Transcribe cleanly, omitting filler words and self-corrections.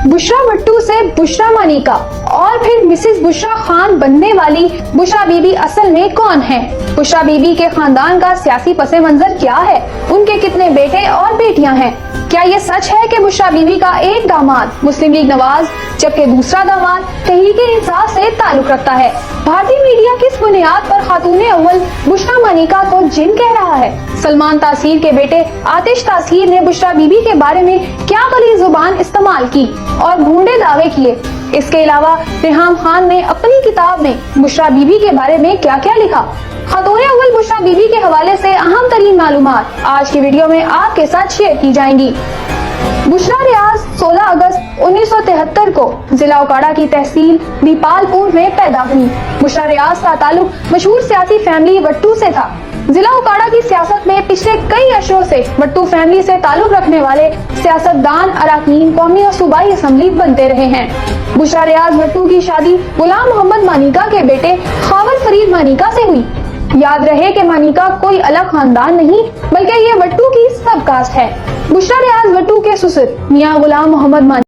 बुशरा भट्टू से बुशरा मानिका और फिर मिसेस बुशरा खान बनने वाली बुशरा बीबी असल में कौन है? बुशरा बीबी के खानदान का सियासी पसे मंजर क्या है? उनके कितने बेटे और बेटियां हैं? क्या ये सच है कि बुशरा बीबी का एक दामाद मुस्लिम लीग नवाज जबकि दूसरा दामाद तहरीक-ए-इंसाफ से ताल्लुक रखता है? भारतीय मीडिया किस बुनियाद पर खातून अव्वल बुशरा मानिका को जिन कह रहा है? सलमान तासीर के बेटे आतिश तासीर ने बुशरा बीबी के बारे में क्या गलीज़ जुबान इस्तेमाल की और भूंडे दावे किए? इसके अलावा रेहाम खान ने अपनी किताब में बुशरा बीबी के बारे में क्या क्या लिखा? खातून अव्वल बुशरा बीबी के हवाले से अहम तरीन मालूमात आज की वीडियो में आपके साथ शेयर की जाएंगी। बुशरा रियाज 16 अगस्त 1973 को जिला उकाड़ा की तहसील दीपालपुर में पैदा हुई। बुशरा रियाज का ताल्लुक मशहूर सियासी फैमिली वट्टू से था। जिला उकाड़ा की सियासत में पिछले कई अशरों से वट्टू फैमिली से ताल्लुक रखने वाले सियासतदान अराकीन कौमी और सूबाई असम्बली बनते रहे हैं। बुशरा रियाज वट्टू की शादी गुलाम मोहम्मद मानिका के बेटे खावर फरीद मानिका से हुई। याद रहे कि मानिका कोई अलग खानदान नहीं बल्कि ये वट्टू की सब कास्ट है। बुशरा रियाज वट्टू के ससुर मियां गुलाम मोहम्मद